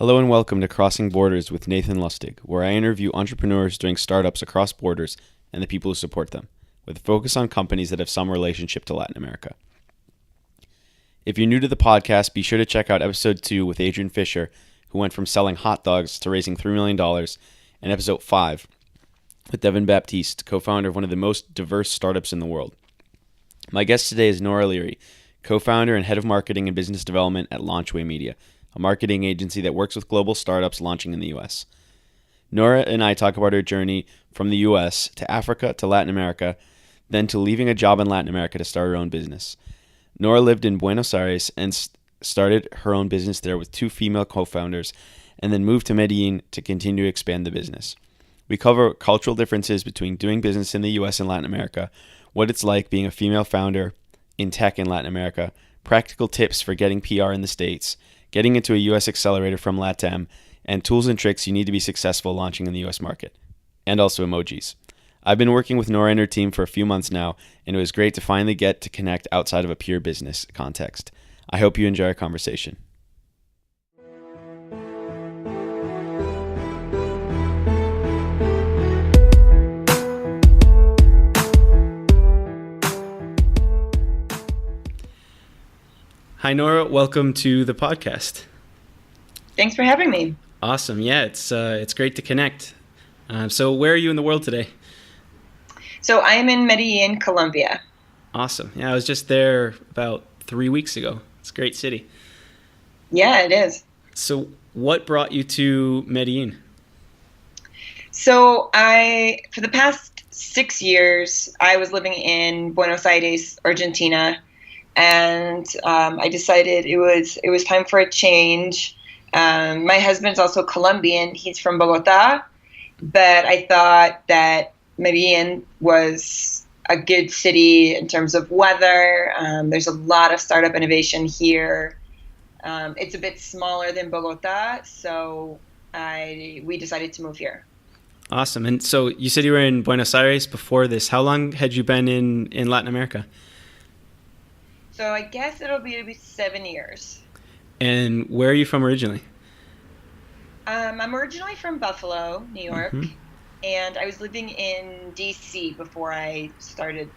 Hello and welcome to Crossing Borders with Nathan Lustig, where I interview entrepreneurs doing startups across borders and the people who support them, with a focus on companies that have some relationship to Latin America. If you're new to the podcast, be sure to check out episode 2 with Adrian Fisher, who went from selling hot dogs to raising $3 million, and episode 5 with Devin Baptiste, co-founder of one of the most diverse startups in the world. My guest today is Nora Leary, co-founder and head of marketing and business development at Launchway Media, a marketing agency that works with global startups launching in the U.S. Nora and I talk about her journey from the U.S. to Africa to Latin America, then to leaving a job in Latin America to start her own business. Nora lived in Buenos Aires and started her own business there with 2 female co-founders, and then moved to Medellin to continue to expand the business. We cover cultural differences between doing business in the U.S. and Latin America, what it's like being a female founder in tech in Latin America, practical tips for getting PR in the States, getting into a U.S. accelerator from Latam, and tools and tricks you need to be successful launching in the U.S. market, and also Emojis. I've been working with Nora and her team for a few months now, and it was great to finally get to connect outside of a pure business context. I hope you enjoy our conversation. Hi, Nora. Welcome to the podcast. Thanks for having me. Awesome. Yeah, it's great to connect. So where are you in the world today? So I'm in Medellin, Colombia. Awesome. Yeah, I was just there about 3 weeks ago. It's a great city. Yeah, it is. So what brought you to Medellin? So for the past 6 years, I was living in Buenos Aires, Argentina, and I decided it was time for a change. My husband's also Colombian. He's from Bogota, but I thought that Medellin was a good city in terms of weather. There's a lot of startup innovation here. It's a bit smaller than Bogota, so we decided to move here. Awesome. And so you said you were in Buenos Aires before this. How long had you been in Latin America? So I guess it'll be 7 years. And where are you from originally? I'm originally from Buffalo, New York, Mm-hmm. and I was living in D.C. before I started,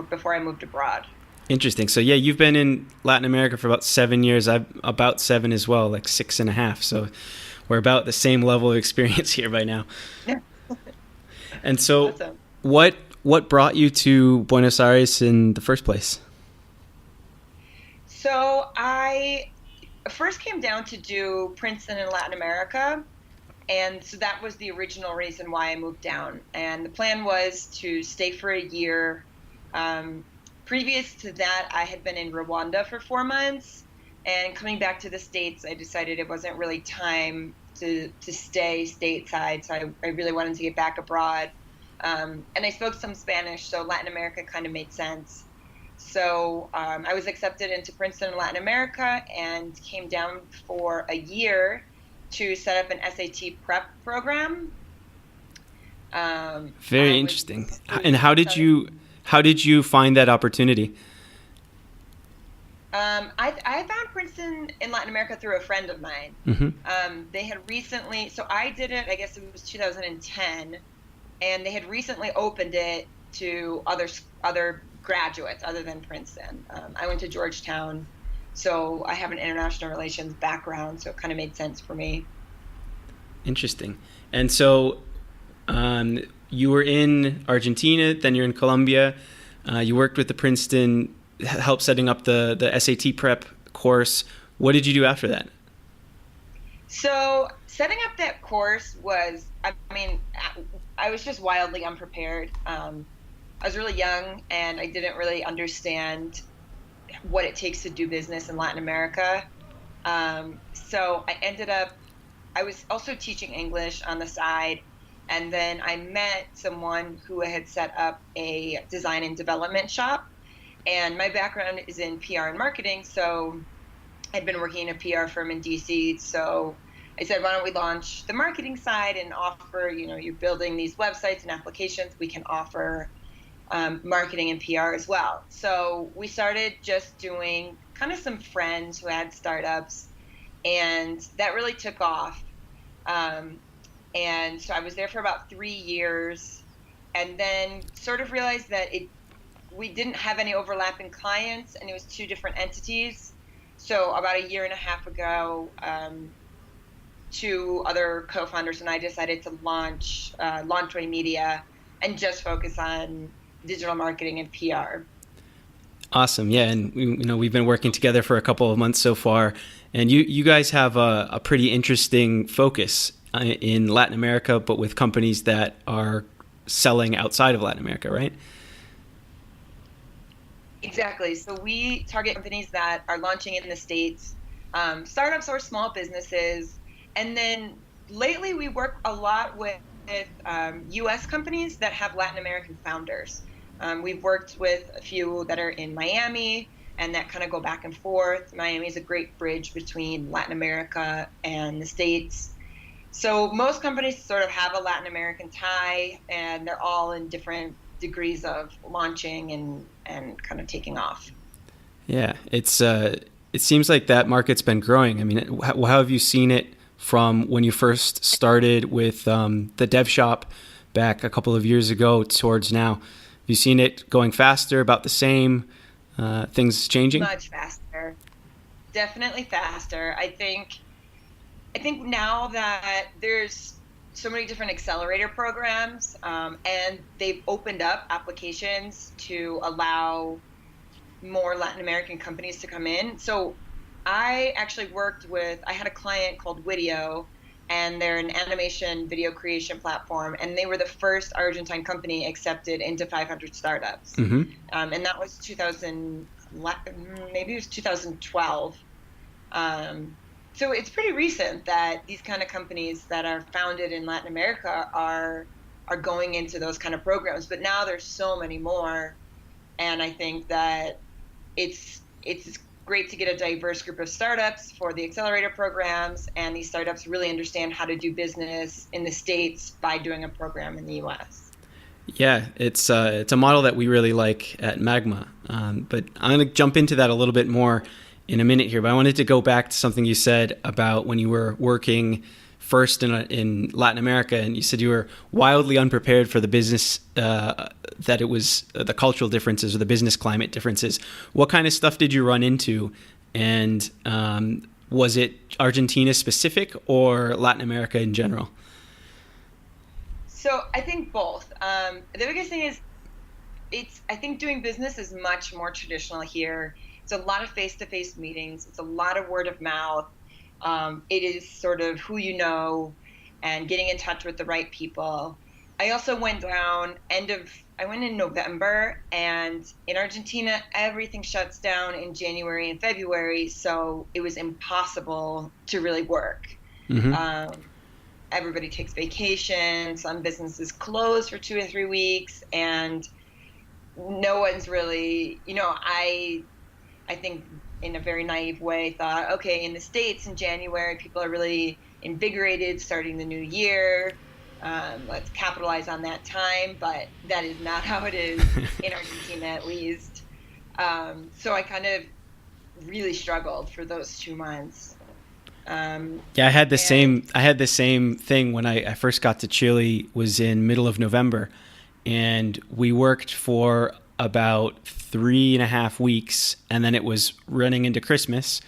before I moved abroad. Interesting. So yeah, you've been in Latin America for about 7 years. I'm about 7 as well, like 6.5. So we're about the same level of experience here by now. Yeah. And so Awesome. what brought you to Buenos Aires in the first place? So I first came down to do Princeton in Latin America, and so that was the original reason why I moved down. And the plan was to stay for a year. Previous to that, I had been in Rwanda for 4 months, and coming back to the States, I decided it wasn't really time to stay stateside, so I really wanted to get back abroad. And I spoke some Spanish, so Latin America kind of made sense. So I was accepted into Princeton in Latin America and came down for a year to set up an SAT prep program. Very interesting. And how did you find that opportunity? I found Princeton in Latin America through a friend of mine. Mm-hmm. They had recently, so I did it, I guess it was 2010, and they had recently opened it to other graduates other than Princeton. I went to Georgetown, so I have an international relations background, so it kind of made sense for me. Interesting. And so you were in Argentina, then you're in Colombia. You worked with the Princeton, helped setting up the SAT prep course. What did you do after that? So setting up that course was, I was just wildly unprepared. I was really young, and I didn't really understand what it takes to do business in Latin America. So I was also teaching English on the side, and then I met someone who had set up a design and development shop. And my background is in PR and marketing, so I'd been working in a PR firm in DC. So I said, why don't we launch the marketing side and offer, you're building these websites and applications, we can offer marketing and PR as well. So we started just doing kind of some friends who had startups and that really took off. And so I was there for about 3 years, and then sort of realized that we didn't have any overlapping clients, and it was two different entities. So about a year and a half ago, two other co-founders and I decided to launch Launchway Media and just focus on digital marketing and PR. Awesome. Yeah. And we've been working together for a couple of months so far, and you guys have a pretty interesting focus in Latin America, but with companies that are selling outside of Latin America, right? Exactly. So we target companies that are launching in the States, startups or small businesses. And then lately we work a lot with U.S. companies that have Latin American founders. We've worked with a few that are in Miami and that kind of go back and forth. Miami is a great bridge between Latin America and the States. So most companies sort of have a Latin American tie, and they're all in different degrees of launching and kind of taking off. Yeah, it seems like that market's been growing. I mean, how have you seen it from when you first started with the dev shop back a couple of years ago towards now? Have you seen it going faster, about the same, things changing? Much faster. Definitely faster. I think now that there's so many different accelerator programs, and they've opened up applications to allow more Latin American companies to come in. So I actually I had a client called Video, and they're an animation video creation platform, and they were the first Argentine company accepted into 500 startups. Mm-hmm. And that was maybe it was 2012. So it's pretty recent that these kind of companies that are founded in Latin America are going into those kind of programs. But now there's so many more, and I think that it's great to get a diverse group of startups for the accelerator programs, and these startups really understand how to do business in the States by doing a program in the U.S. Yeah, it's a model that we really like at Magma. But I'm going to jump into that a little bit more in a minute here, but I wanted to go back to something you said about when you were working first in Latin America, and you said you were wildly unprepared for the business, that it was the cultural differences or the business climate differences. What kind of stuff did you run into, and was it Argentina specific or Latin America in general? So I think both. The biggest thing is I think doing business is much more traditional here. It's a lot of face-to-face meetings. It's a lot of word of mouth. It is sort of who you know and getting in touch with the right people. I also went down I went in November, and in Argentina, everything shuts down in January and February, so it was impossible to really work. Mm-hmm. Everybody takes vacation. Some businesses close for 2 or 3 weeks, and no one's really, I think in a very naive way thought, okay, in the States in January, people are really invigorated starting the new year. Let's capitalize on that time, but that is not how it is in Argentina, at least. So I kind of really struggled for those 2 months. Yeah, I had the same thing when I first got to Chile. Was in middle of November, and we worked for about 3.5 weeks, and then it was running into Christmas,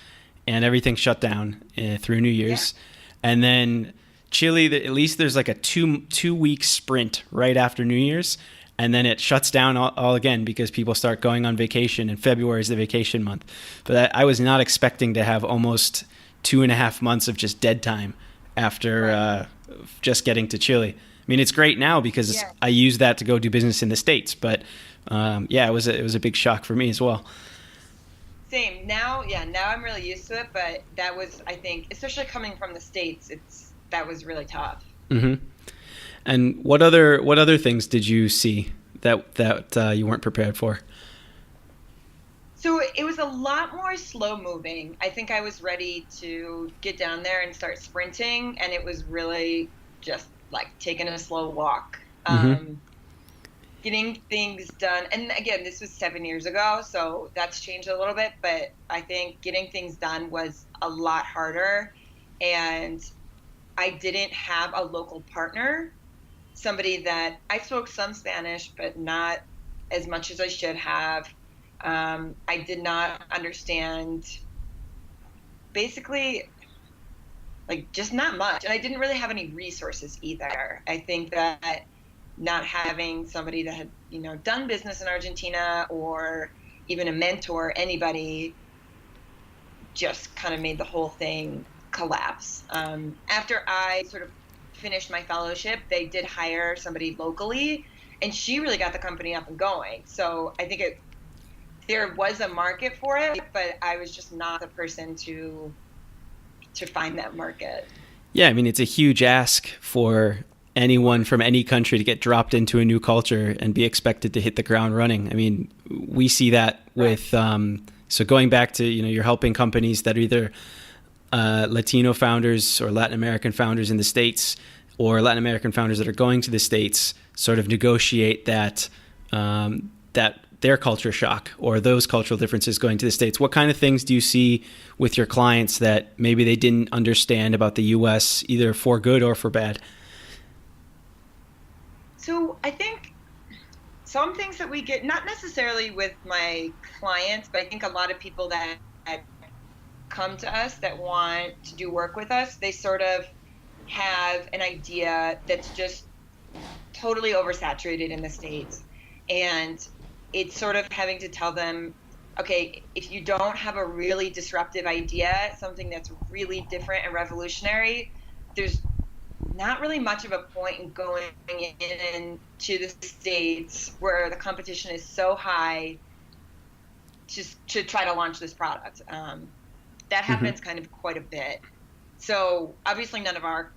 and everything shut down through New Year's. Yeah. And then Chile, at least there's like a two week sprint right after New Year's, and then it shuts down all again because people start going on vacation, and February is the vacation month. But I was not expecting to have almost 2.5 months of just dead time after just getting to Chile. I mean, it's great now because I use that to go do business in the States, but it was a big shock for me as well. Same. Now I'm really used to it, but that was, I think, especially coming from the States, that was really tough. Mm-hmm. And what other things did you see that you weren't prepared for? So it was a lot more slow moving. I think I was ready to get down there and start sprinting, and it was really just like taking a slow walk. Mm-hmm. Getting things done. And again, this was 7 years ago, so that's changed a little bit, but I think getting things done was a lot harder. And I didn't have a local partner, somebody that I spoke some Spanish, but not as much as I should have. I did not understand basically like just not much. And I didn't really have any resources either. I think that not having somebody that had, done business in Argentina or even a mentor, anybody, just kind of made the whole thing collapse. After I sort of finished my fellowship, they did hire somebody locally, and she really got the company up and going. So I think there was a market for it, but I was just not the person to find that market. Yeah, I mean, it's a huge ask for anyone from any country to get dropped into a new culture and be expected to hit the ground running. I mean, we see that with, so going back to, you're helping companies that are either Latino founders or Latin American founders in the States, or Latin American founders that are going to the States, sort of negotiate that their culture shock or those cultural differences going to the States. What kind of things do you see with your clients that maybe they didn't understand about the US, either for good or for bad? So I think some things that we get, not necessarily with my clients, but I think a lot of people that come to us that want to do work with us, they sort of have an idea that's just totally oversaturated in the States. And it's sort of having to tell them, okay, if you don't have a really disruptive idea, something that's really different and revolutionary, there's not really much of a point in going into the States where the competition is so high just to try to launch this product. That happens kind of quite a bit. So obviously none of our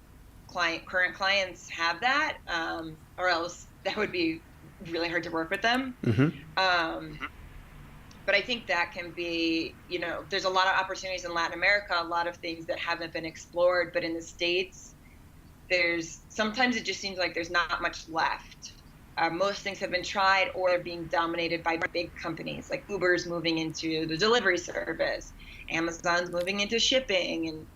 current clients have that, or else that would be really hard to work with them. But I think that can be, there's a lot of opportunities in Latin America, a lot of things that haven't been explored, but in the States, sometimes it just seems like there's not much left. Most things have been tried or they're being dominated by big companies, like Uber's moving into the delivery service, Amazon's moving into shipping, and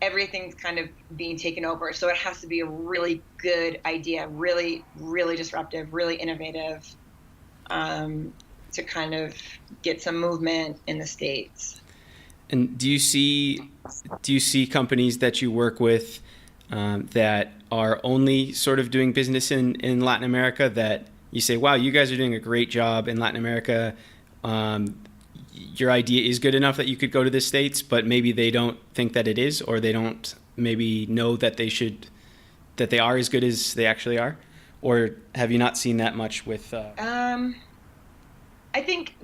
everything's kind of being taken over. So it has to be a really good idea, really, really disruptive, really innovative, to kind of get some movement in the States. And do you see companies that you work with that are only sort of doing business in Latin America that you say, wow, you guys are doing a great job in Latin America. Your idea is good enough that you could go to the States, but maybe they don't think that it is, or they don't maybe know that they are as good as they actually are? Or have you not seen that much with? I think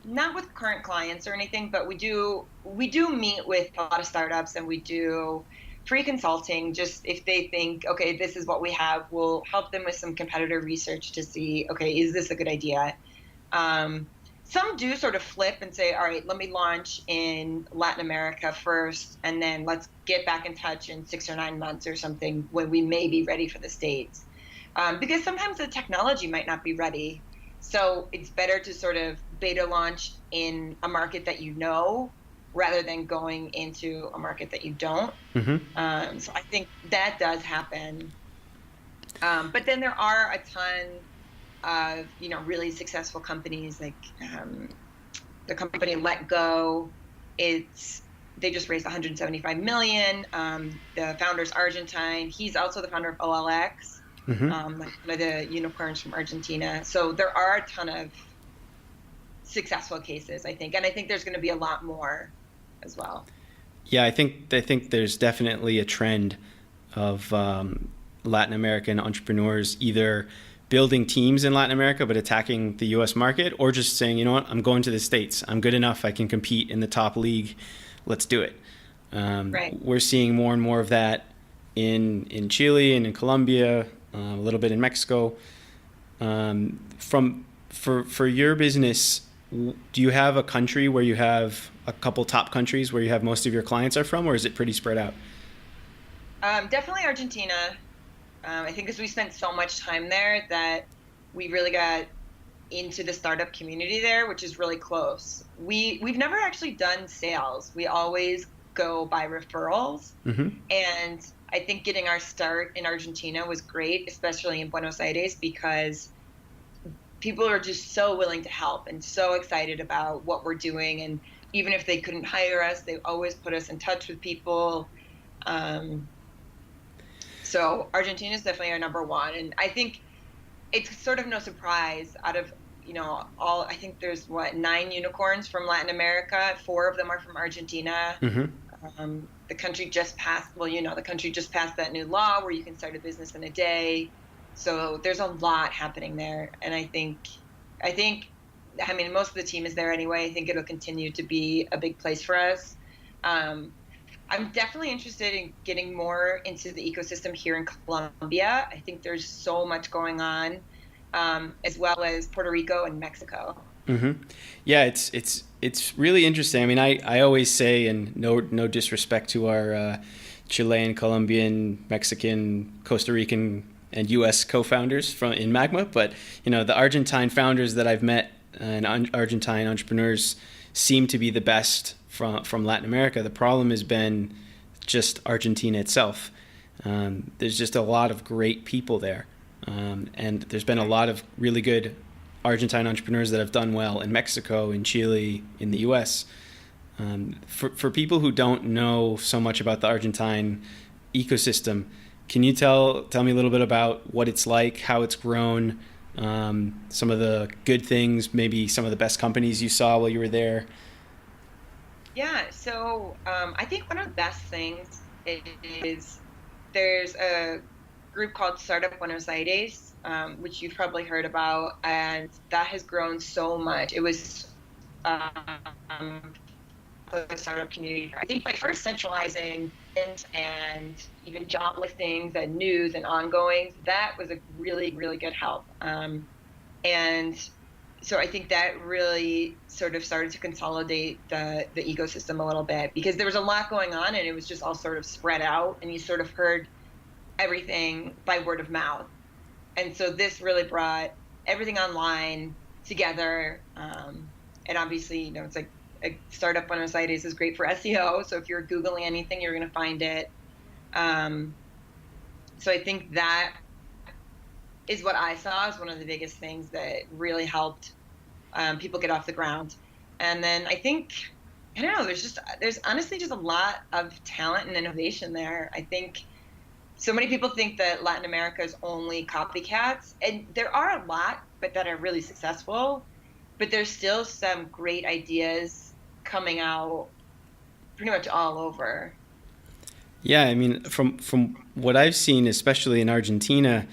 not with current clients or anything, but we do meet with a lot of startups, and we do free consulting. Just if they think, okay, this is what we have, we'll help them with some competitor research to see, okay, is this a good idea? Some do sort of flip and say, all right, let me launch in Latin America first, and then let's get back in touch in 6 or 9 months or something when we may be ready for the States. Because sometimes the technology might not be ready. So it's better to sort of beta launch in a market that you know, rather than going into a market that you don't. So I think that does happen. But then there are a ton of, really successful companies, like the company Let Go. They just raised $175 million. The founder's Argentine. He's also the founder of OLX, one of the unicorns from Argentina. So there are a ton of successful cases, I think. And I think there's going to be a lot more as well. Yeah, I think there's definitely a trend of Latin American entrepreneurs either building teams in Latin America but attacking the U.S. market, or just saying, you know what, I'm going to the States. I'm good enough. I can compete in the top league. Let's do it. Right. We're seeing more and more of that in Chile and in Colombia, a little bit in Mexico. For your business, do you have a country where you have a couple top countries where you have most of your clients are from, or is it pretty spread out? Definitely Argentina. I think because we spent so much time there that we really got into the startup community there, which is really close. We've never actually done sales. We always go by referrals. And I think getting our start in Argentina was great, especially in Buenos Aires, because people are just so willing to help and so excited about what we're doing. And even if they couldn't hire us, they always put us in touch with people. So Argentina is definitely our number one. And I think it's sort of no surprise out of, I think there's 9 unicorns from Latin America. 4 of them are from Argentina. The country just passed, the country just passed that new law where you can start a business in a day. So there's a lot happening there. And I think, most of the team is there anyway. I think it'll continue to be a big place for us. I'm definitely interested in getting more into the ecosystem here in Colombia. I think there's so much going on, as well as Puerto Rico and Mexico. Yeah, it's really interesting. I mean, I always say, and no disrespect to our Chilean, Colombian, Mexican, Costa Rican, and U.S. co-founders in Magma, but the Argentine founders that I've met and Argentine entrepreneurs seem to be the best from Latin America. The problem has been just Argentina itself. There's just a lot of great people there, and there's been a lot of really good Argentine entrepreneurs that have done well in Mexico, in Chile, in the U.S. For people who don't know so much about the Argentine ecosystem, can you tell me a little bit about what it's like, how it's grown, some of the good things, maybe some of the best companies you saw while you were there? Yeah, so I think one of the best things is there's a group called Startup Buenos Aires, which you've probably heard about, and that has grown so much. It was the startup community. I think by first centralizing and even job listings and news and ongoings, that was a really, really good help. And so I think that really sort of started to consolidate the ecosystem a little bit, because there was a lot going on and it was just all sort of spread out, and you sort of heard everything by word of mouth. And so this really brought everything online together. And obviously, it's like a Startup Buenos Aires is great for SEO. So if you're Googling anything, you're going to find it. So I think that is what I saw as one of the biggest things that really helped people get off the ground. And then I think, I don't know, there's honestly just a lot of talent and innovation there. I think so many people think that Latin America is only copycats, and there are a lot, but that are really successful. But there's still some great ideas coming out pretty much all over. Yeah, I mean, from what I've seen, especially in Argentina,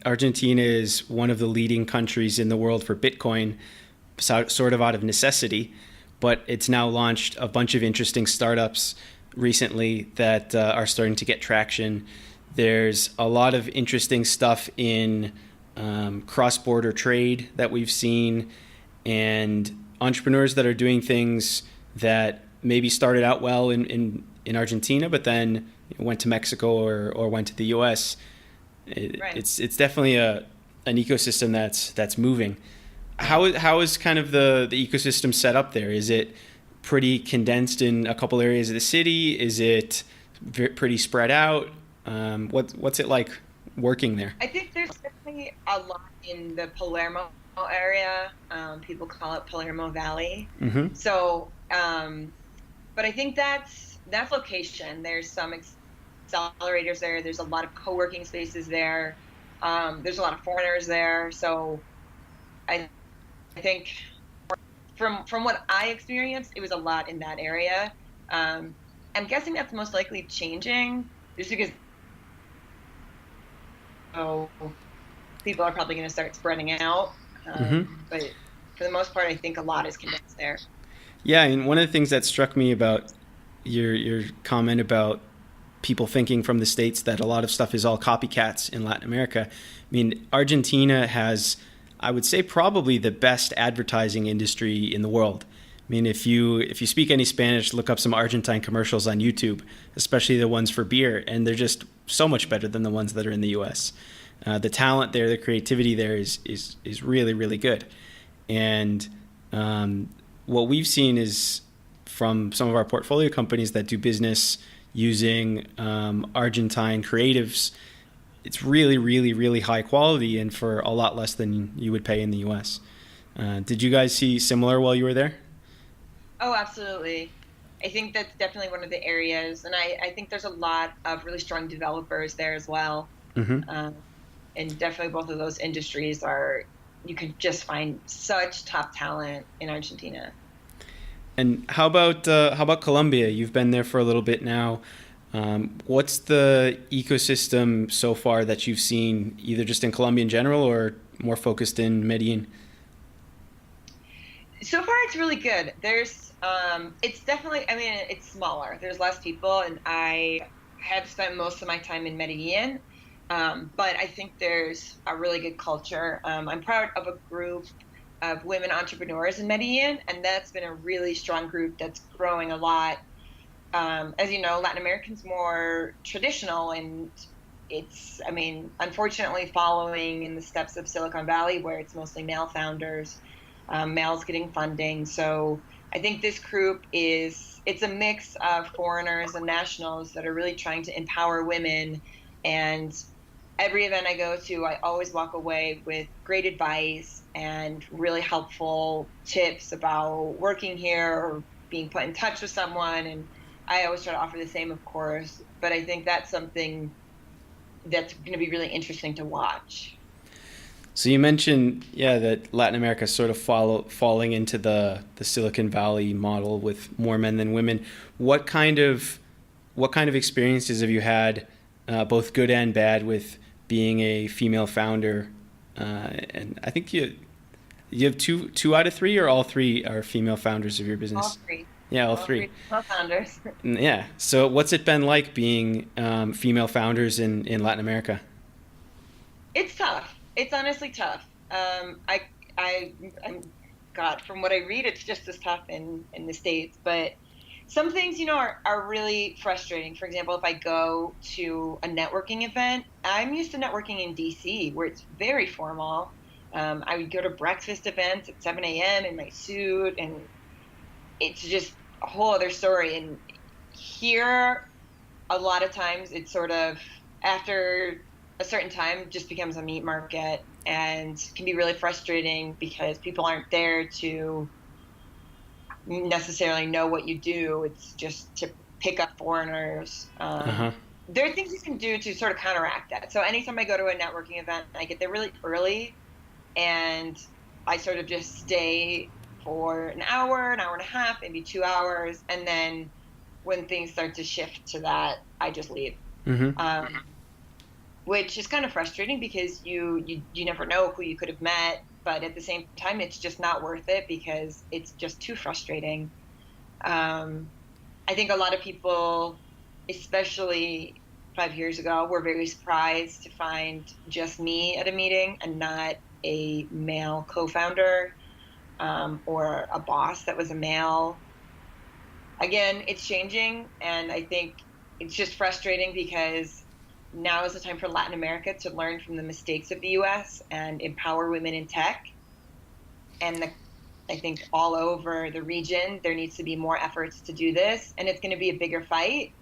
Argentina is one of the leading countries in the world for Bitcoin, sort of out of necessity, but it's now launched a bunch of interesting startups recently that are starting to get traction. There's a lot of interesting stuff in cross-border trade that we've seen, and entrepreneurs that are doing things that maybe started out well in Argentina, but then went to Mexico or went to the U.S. Right. It's definitely an ecosystem that's moving. How is kind of the ecosystem set up there? Is it pretty condensed in a couple areas of the city? Is it pretty spread out? What's it like working there? I think there's definitely a lot in the Palermo area. People call it Palermo Valley. Mm-hmm. So, but I think that's location. There's some accelerators there. There's a lot of co-working spaces there. There's a lot of foreigners there. So I think from what I experienced, it was a lot in that area. I'm guessing that's most likely changing just because people are probably going to start spreading out. But for the most part, I think a lot is condensed there. Yeah, and one of the things that struck me about your comment about people thinking from the States that a lot of stuff is all copycats in Latin America. Argentina has, I would say, probably the best advertising industry in the world. If you speak any Spanish, look up some Argentine commercials on YouTube, especially the ones for beer, and they're just so much better than the ones that are in the U.S. The talent there, the creativity there is really, really good. And what we've seen is from some of our portfolio companies that do business using Argentine creatives, it's really, really, really high quality and for a lot less than you would pay in the US. Did you guys see similar while you were there? Oh, absolutely. I think that's definitely one of the areas. And I think there's a lot of really strong developers there as well. Mm-hmm. And definitely both of those industries you can just find such top talent in Argentina. And how about Colombia? You've been there for a little bit now. What's the ecosystem so far that you've seen, either just in Colombia in general or more focused in Medellin? So far, it's really good. It's definitely, I mean, it's smaller. There's less people, and I have spent most of my time in Medellin. But I think there's a really good culture. I'm proud of a group of women entrepreneurs in Medellin, and that's been a really strong group that's growing a lot. As you know, Latin American's more traditional, and it's, I mean, unfortunately following in the steps of Silicon Valley, where it's mostly male founders, males getting funding. So I think this group it's a mix of foreigners and nationals that are really trying to empower women. And every event I go to, I always walk away with great advice and really helpful tips about working here or being put in touch with someone. And I always try to offer the same, of course, but I think that's something that's going to be really interesting to watch. So you mentioned, that Latin America is sort of falling into the Silicon Valley model with more men than women. What kind of experiences have you had, both good and bad, with being a female founder? And I think you have two out of three, or all three are female founders of your business? All three. Yeah, all three. Co-founders. Yeah. So what's it been like being female founders in Latin America? It's tough. It's honestly tough. God, from what I read, it's just as tough in the States. But some things, are really frustrating. For example, if I go to a networking event, I'm used to networking in DC, where it's very formal. I would go to breakfast events at 7 a.m. in my suit, and it's just a whole other story. And here, a lot of times, it's sort of after a certain time just becomes a meat market, and can be really frustrating because people aren't there to necessarily know what you do. It's just to pick up foreigners. There are things you can do to sort of counteract that. So anytime I go to a networking event, I get there really early, and I sort of just stay for an hour and a half, maybe 2 hours, and then when things start to shift to that, I just leave. Mm-hmm. Which is kind of frustrating because you never know who you could have met, but at the same time, it's just not worth it because it's just too frustrating. I think a lot of people, especially 5 years ago, were very surprised to find just me at a meeting and not a male co-founder or a boss that was a male. Again, it's changing, and I think it's just frustrating because now is the time for Latin America to learn from the mistakes of the U.S. and empower women in tech. And I think all over the region, there needs to be more efforts to do this. And it's going to be a bigger fight.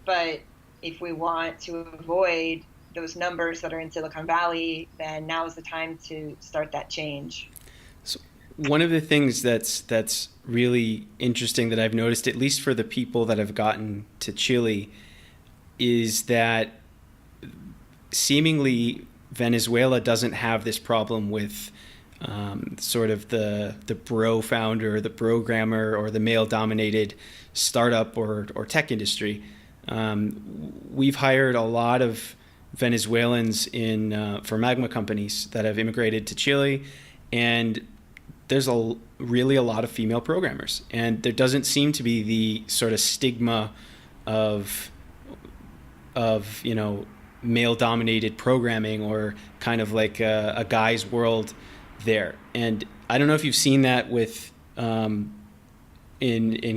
But if we want to avoid those numbers that are in Silicon Valley, then now is the time to start that change. So one of the things that's really interesting that I've noticed, at least for the people that have gotten to Chile, is that seemingly Venezuela doesn't have this problem with sort of the bro founder, the programmer, or the male-dominated startup or tech industry. We've hired a lot of Venezuelans for magma companies that have immigrated to Chile, and there's really a lot of female programmers, and there doesn't seem to be the sort of stigma of male-dominated programming or kind of like a guy's world there. And I don't know if you've seen that with in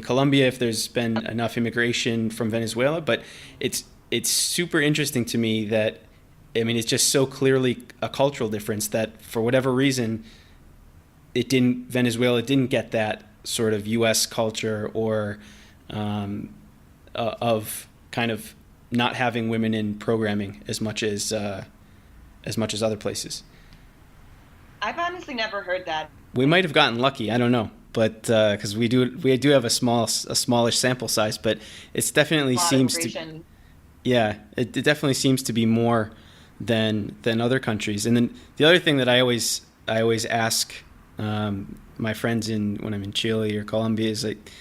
Colombia, if there's been enough immigration from Venezuela, but it's super interesting to me that I mean, it's just so clearly a cultural difference that for whatever reason, Venezuela didn't get that sort of U.S. culture or of kind of not having women in programming as much as other places. I've honestly never heard that. We might have gotten lucky. I don't know, but because we do have a smallish sample size, but it's definitely seems to. Yeah, it definitely seems to be more than other countries. And then the other thing that I always ask my friends when I'm in Chile or Colombia is like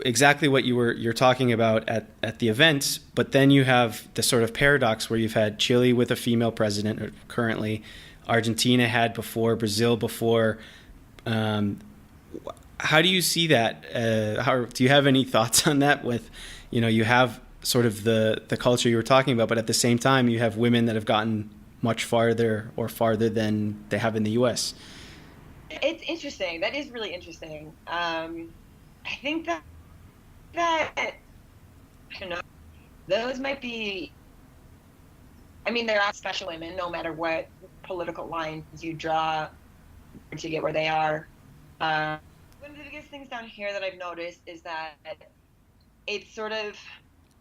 exactly what you're talking about at the events, but then you have the sort of paradox where you've had Chile with a female president currently, Argentina had before, Brazil before. How do you see that? Do you have any thoughts on that? With, you have sort of the culture you were talking about, but at the same time, you have women that have gotten much farther than they have in the U.S. It's interesting. That is really interesting. I think that I don't know. Those might be. I mean, there are special women, no matter what political lines you draw to get where they are. One of the biggest things down here that I've noticed is that it's sort of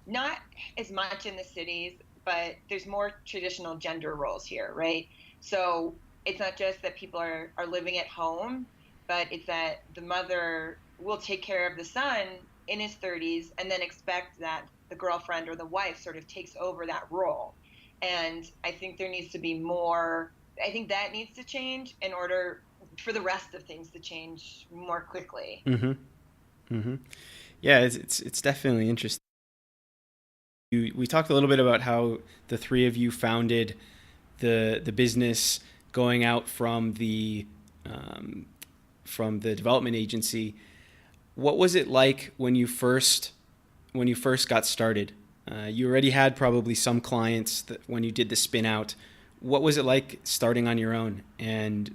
not as much in the cities, but there's more traditional gender roles here, right? So it's not just that people are living at home, but it's that the mother will take care of the son in his 30s and then expect that the girlfriend or the wife sort of takes over that role. And I think there needs to be more. I think that needs to change in order for the rest of things to change more quickly. Mm-hmm. Mm-hmm. Yeah, it's definitely interesting. We talked a little bit about how the three of you founded the business, going out from the development agency. What was it like when you first got started? You already had probably some clients when you did the spin out. What was it like starting on your own, and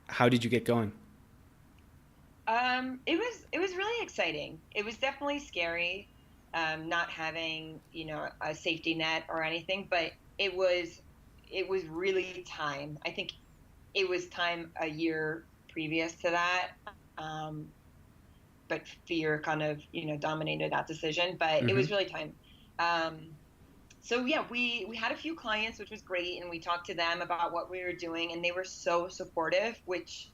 how did you get going? It was really exciting. It was definitely scary, not having a safety net or anything, but it was really time. I think it was time a year previous to that, but fear kind of dominated that decision. But It was really time. So yeah, we had a few clients, which was great, and we talked to them about what we were doing, and they were so supportive, which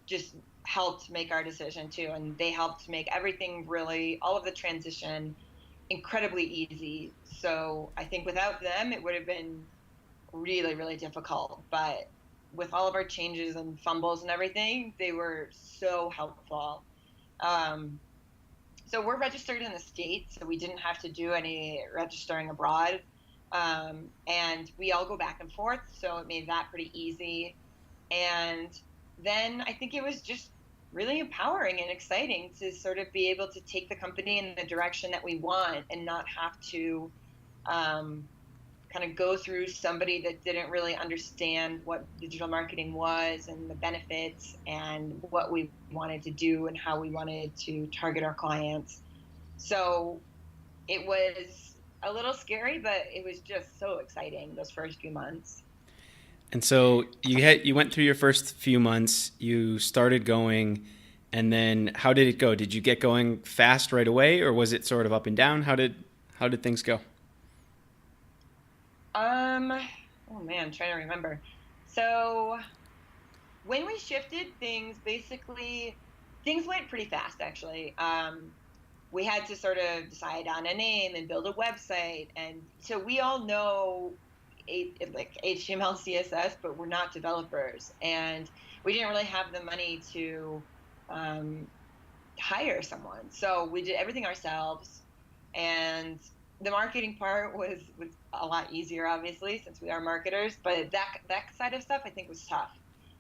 just helped make our decision too. And they helped make everything really, all of the transition, incredibly easy. So I think without them, it would have been really, really difficult. But with all of our changes and fumbles and everything, they were so helpful. So we're registered in the States, so we didn't have to do any registering abroad. And we all go back and forth, so it made that pretty easy. And then I think it was just really empowering and exciting to sort of be able to take the company in the direction that we want and not have to kind of go through somebody that didn't really understand what digital marketing was and the benefits and what we wanted to do and how we wanted to target our clients. So it was a little scary, but it was just so exciting those first few months. And so you went through your first few months, you started going, and then how did it go? Did you get going fast right away, or was it sort of up and down? How did things go? Oh man, I'm trying to remember. So when we shifted things, basically things went pretty fast actually. We had to sort of decide on a name and build a website. And so we all know like HTML, CSS, but we're not developers. And we didn't really have the money to hire someone. So we did everything ourselves. And the marketing part was a lot easier, obviously, since we are marketers. But that side of stuff, I think, was tough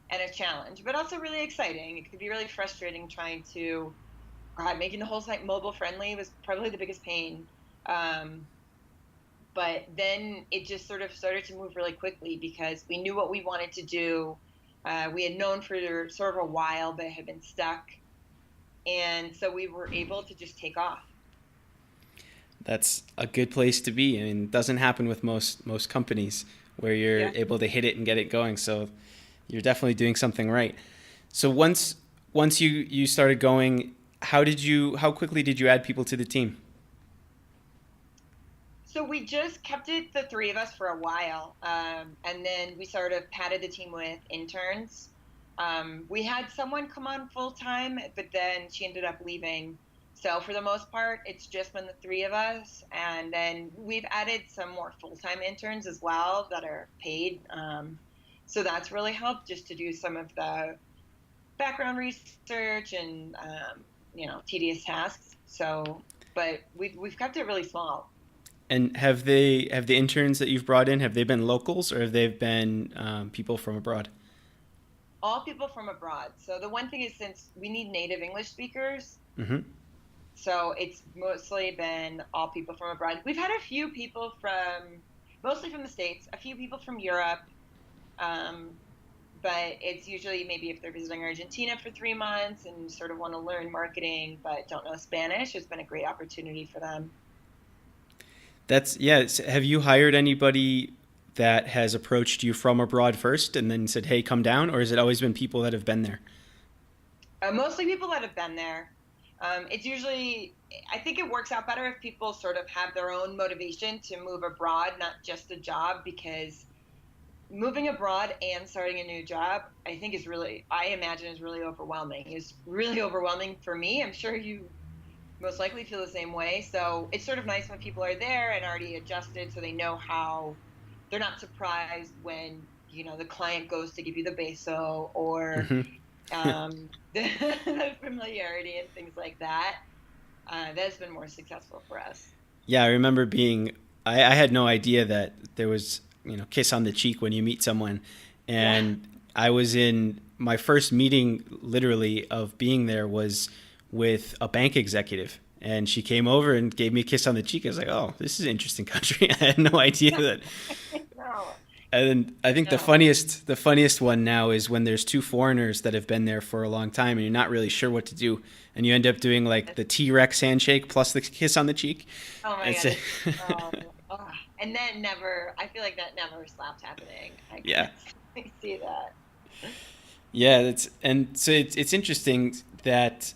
and a challenge, but also really exciting. It could be really frustrating trying to making the whole site mobile friendly was probably the biggest pain. But then it just sort of started to move really quickly because we knew what we wanted to do. We had known for sort of a while, but had been stuck. And so we were able to just take off. That's a good place to be. I mean, it doesn't happen with most companies where you're able to hit it and get it going. So you're definitely doing something right. So once you started going, how quickly did you add people to the team? So we just kept it the three of us for a while, and then we sort of padded the team with interns. We had someone come on full time, but then she ended up leaving. So for the most part, it's just been the three of us, and then we've added some more full-time interns as well that are paid. So that's really helped, just to do some of the background research and tedious tasks. So, but we've kept it really small. And have the interns that you've brought in, have they been locals, or have they been people from abroad? All people from abroad. So the one thing is, since we need native English speakers, so it's mostly been all people from abroad. We've had a few people mostly from the States, a few people from Europe, but it's usually maybe if they're visiting Argentina for 3 months and sort of want to learn marketing but don't know Spanish, it's been a great opportunity for them. Have you hired anybody that has approached you from abroad first and then said, hey, come down? Or has it always been people that have been there? Mostly people that have been there. It's usually, I think it works out better if people sort of have their own motivation to move abroad, not just a job, because moving abroad and starting a new job, I imagine is really overwhelming. It's really overwhelming for me. I'm sure you most likely feel the same way. So it's sort of nice when people are there and already adjusted, so they know how, they're not surprised when, the client goes to give you the peso or the familiarity and things like that. That's been more successful for us. Yeah, I remember I had no idea that there was, kiss on the cheek when you meet someone. And I was in my first meeting, literally, of being there was with a bank executive. And she came over and gave me a kiss on the cheek. I was like, oh, this is an interesting country. I had no idea that. No. And then I think the funniest one now is when there's two foreigners that have been there for a long time and you're not really sure what to do, and you end up doing like the T-Rex handshake plus the kiss on the cheek. Oh my God. And that I feel like that never stopped happening. I see that. Yeah, it's interesting that,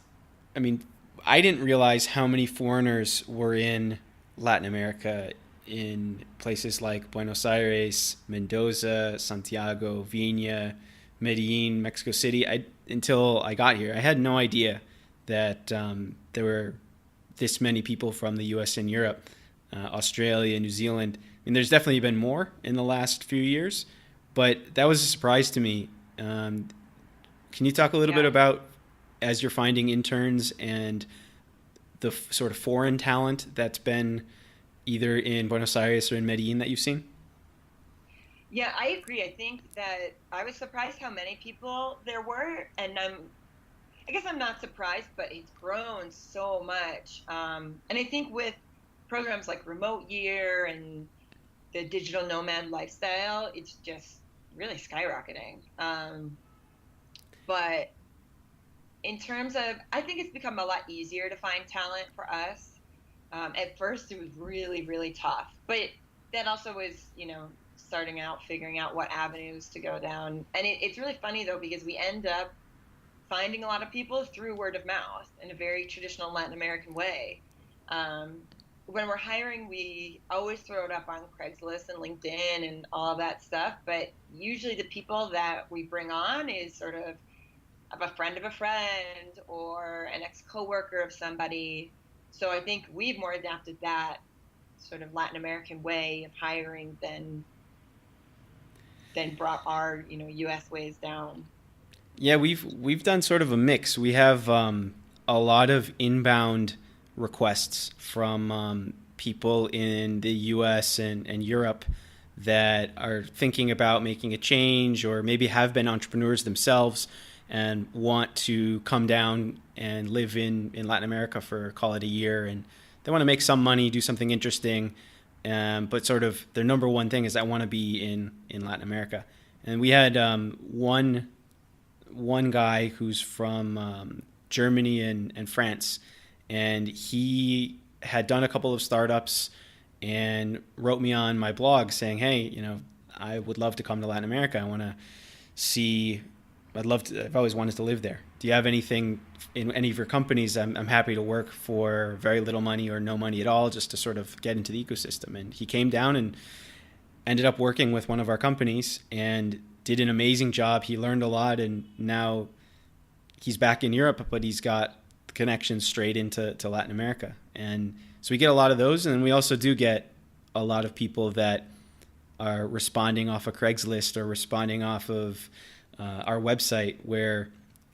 I didn't realize how many foreigners were in Latin America, in places like Buenos Aires, Mendoza, Santiago, Viña, Medellin, Mexico City. Until I got here, I had no idea that there were this many people from the U.S. and Europe, Australia, New Zealand. There's definitely been more in the last few years, but that was a surprise to me. Can you talk a little bit about, as you're finding interns and the sort of foreign talent that's been either in Buenos Aires or in Medellin that you've seen? Yeah, I agree. I think that I was surprised how many people there were, and I guess I'm not surprised, but it's grown so much. And I think with programs like Remote Year and the digital nomad lifestyle, it's just really skyrocketing. But in terms of, I think it's become a lot easier to find talent for us. At first, it was really, really tough. But that also was, starting out, figuring out what avenues to go down. And it's really funny, though, because we end up finding a lot of people through word of mouth in a very traditional Latin American way. When we're hiring, we always throw it up on Craigslist and LinkedIn and all that stuff. But usually the people that we bring on is sort of a friend of a friend or an ex-coworker of somebody. So I think we've more adapted that sort of Latin American way of hiring than brought our, U.S. ways down. Yeah, we've done sort of a mix. We have a lot of inbound requests from people in the U.S. and Europe that are thinking about making a change, or maybe have been entrepreneurs themselves and want to come down and live in Latin America for, call it, a year, and they want to make some money, do something interesting, but sort of their number one thing is I want to be in Latin America. And we had one guy who's from Germany and France, and he had done a couple of startups and wrote me on my blog saying, hey, I would love to come to Latin America. I want to see. I've always wanted to live there. Do you have anything in any of your companies? I'm happy to work for very little money or no money at all, just to sort of get into the ecosystem. And he came down and ended up working with one of our companies and did an amazing job. He learned a lot, and now he's back in Europe, but he's got connections straight into Latin America. And so we get a lot of those, and we also do get a lot of people that are responding off of Craigslist or responding off of our website, where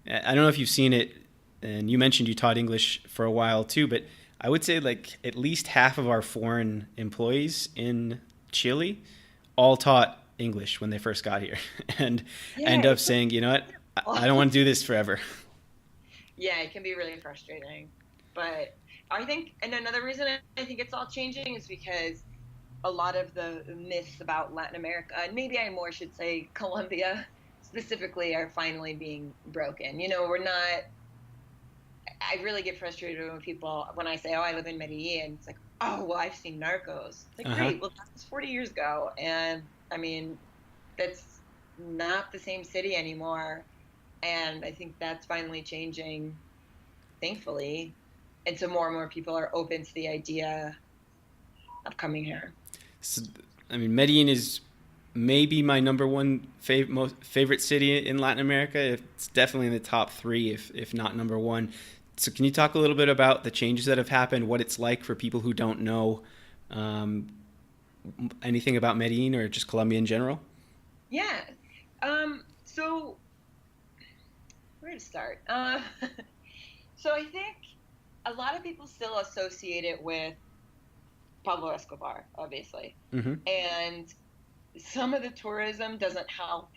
I don't know if you've seen it, and you mentioned you taught English for a while too, but I would say like at least half of our foreign employees in Chile all taught English when they first got here and end up saying, you know what, I don't want to do this forever. Yeah, it can be really frustrating. But I think, and another reason I think it's all changing is because a lot of the myths about Latin America, and maybe I more should say Colombia specifically, are finally being broken. You know, I really get frustrated when I say, oh, I live in Medellin. It's like, oh, well, I've seen Narcos. It's like, great, well, that was 40 years ago. And I mean, that's not the same city anymore. And I think that's finally changing, thankfully. And so more and more people are open to the idea of coming here. So, I mean, Medellin is maybe my number one favorite city in Latin America. It's definitely in the top 3, if not number 1. So can you talk a little bit about the changes that have happened, what it's like for people who don't know anything about Medellin or just Colombia in general? Yeah. So where to start? So I think a lot of people still associate it with Pablo Escobar, obviously. Mm-hmm. And some of the tourism doesn't help.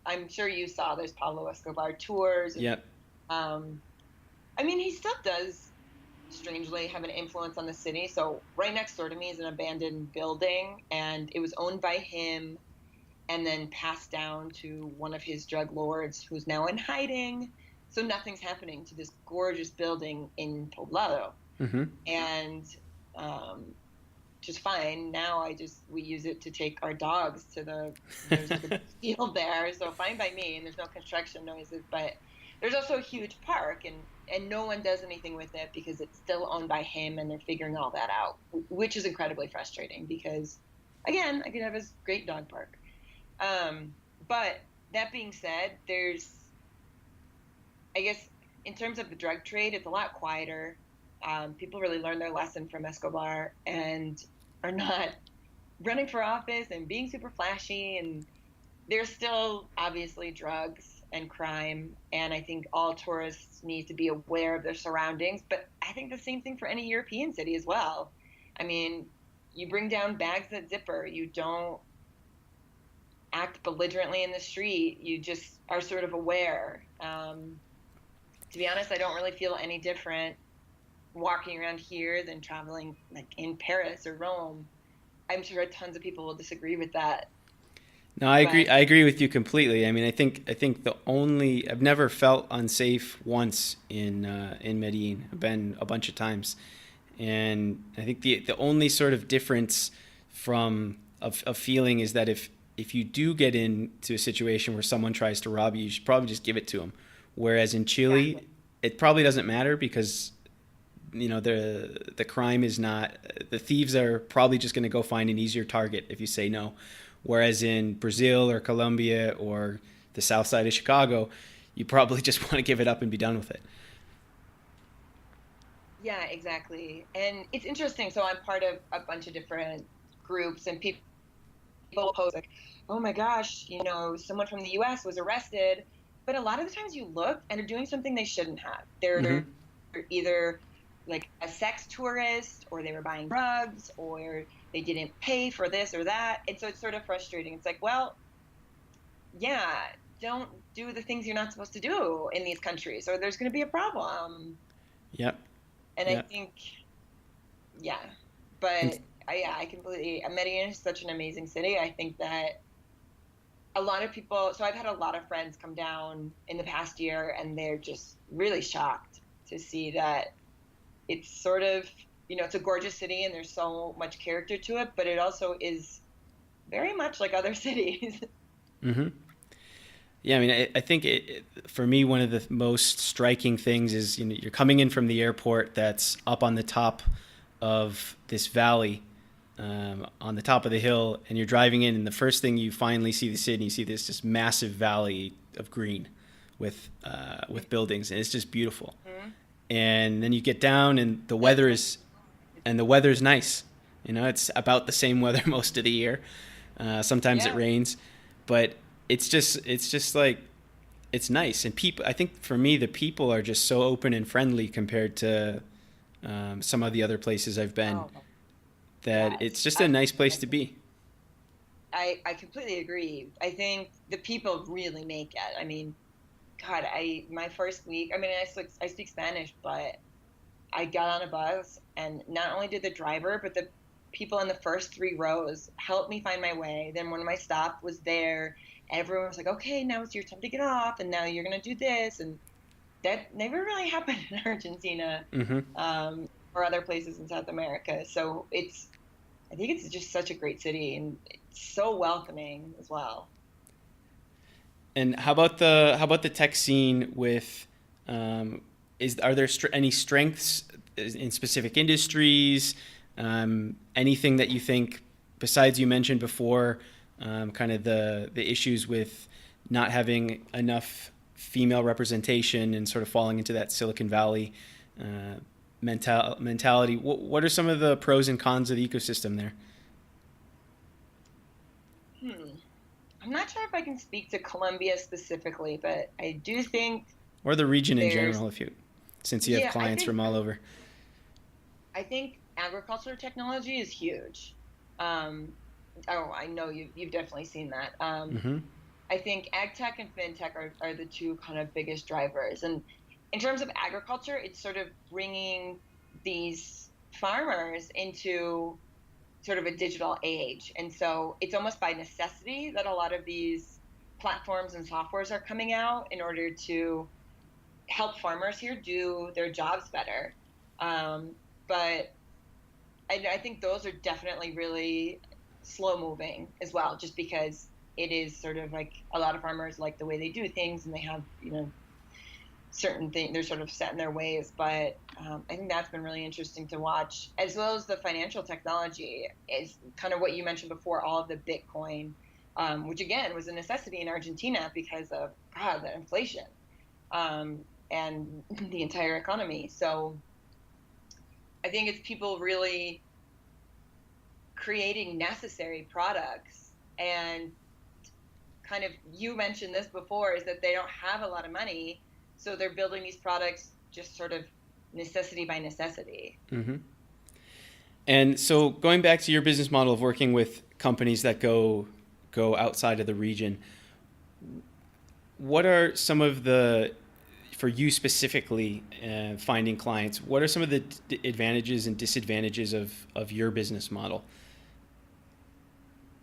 I'm sure you saw there's Pablo Escobar tours. Yep. I mean, he still does, strangely, have an influence on the city. So right next door to me is an abandoned building, and it was owned by him and then passed down to one of his drug lords who's now in hiding. So nothing's happening to this gorgeous building in Poblado. Mm-hmm. And just fine. Now we use it to take our dogs to there's a field there. So fine by me, and there's no construction noises. But there's also a huge park, and no one does anything with it because it's still owned by him, and they're figuring all that out, which is incredibly frustrating because, again, I could have a great dog park. But that being said, I guess in terms of the drug trade, it's a lot quieter. People really learned their lesson from Escobar and are not running for office and being super flashy. And there's still obviously drugs and crime. And I think all tourists need to be aware of their surroundings. But I think the same thing for any European city as well. I mean, you bring down bags that zipper. You don't act belligerently in the street. You just are sort of aware. To be honest, I don't really feel any different walking around here than traveling like in Paris or Rome. I'm sure tons of people will disagree with that. No, I agree with you completely. I mean, I think I've never felt unsafe once in Medellin. I've been a bunch of times, and I think the only sort of difference from a feeling is that if you do get into a situation where someone tries to rob you, you should probably just give it to them. Whereas in Chile, exactly, it probably doesn't matter because, you know, the crime is not, the thieves are probably just going to go find an easier target if you say no. Whereas in Brazil or Colombia or the south side of Chicago, you probably just want to give it up and be done with it. Yeah, exactly. And it's interesting. So I'm part of a bunch of different groups, and people post like, oh my gosh, you know, someone from the US was arrested. But a lot of the times you look and they're doing something they shouldn't have. They're either like a sex tourist, or they were buying drugs, or they didn't pay for this or that. And so it's sort of frustrating. It's like, well, yeah, don't do the things you're not supposed to do in these countries, or there's going to be a problem. Yep. And I think, yeah, but I completely, Medellin is such an amazing city. I think that a lot of people, so I've had a lot of friends come down in the past year, and they're just really shocked to see that it's sort of, you know, it's a gorgeous city and there's so much character to it, but it also is very much like other cities. Mm-hmm. Yeah, I mean, I think for me, one of the most striking things is, you know, you're coming in from the airport that's up on the top of this valley, on the top of the hill, and you're driving in, and the first thing you finally see the city, you see this just massive valley of green with buildings, and it's just beautiful. Mm-hmm. And then you get down, and the weather's nice. You know, it's about the same weather most of the year. Sometimes it rains, but it's just like, it's nice. And people, I think for me, the people are just so open and friendly compared to some of the other places I've been, that it's just a nice place to be. I completely agree. I think the people really make it. I mean, God, my first week, I mean, I speak Spanish, but I got on a bus, and not only did the driver, but the people in the first 3 rows helped me find my way. Then when my stop was there, everyone was like, okay, now it's your time to get off, and now you're going to do this. And that never really happened in Argentina, or other places in South America. So I think it's just such a great city, and it's so welcoming as well. And how about the tech scene with, are there any strengths in specific industries? Anything that you think, besides, you mentioned before, kind of the issues with not having enough female representation and sort of falling into that Silicon Valley mentality. What are some of the pros and cons of the ecosystem there? I'm not sure if I can speak to Colombia specifically, but I do think, or the region in general, since you have clients from all over. I think agriculture technology is huge. I know you've definitely seen that. I think ag tech and fintech are the two kind of biggest drivers. And in terms of agriculture, it's sort of bringing these farmers into sort of a digital age. And so it's almost by necessity that a lot of these platforms and softwares are coming out in order to help farmers here do their jobs better. But I think those are definitely really slow moving as well, just because it is sort of like a lot of farmers like the way they do things, and they have, certain things, they're sort of set in their ways. But I think that's been really interesting to watch, as well as the financial technology is kind of what you mentioned before, all of the Bitcoin, which again was a necessity in Argentina because of the inflation and the entire economy. So I think it's people really creating necessary products, and kind of, you mentioned this before, is that they don't have a lot of money, so they're building these products just sort of necessity by necessity. Mm-hmm. And so going back to your business model of working with companies that go outside of the region, what are some of the, for you specifically, finding clients, what are some of the advantages and disadvantages of your business model?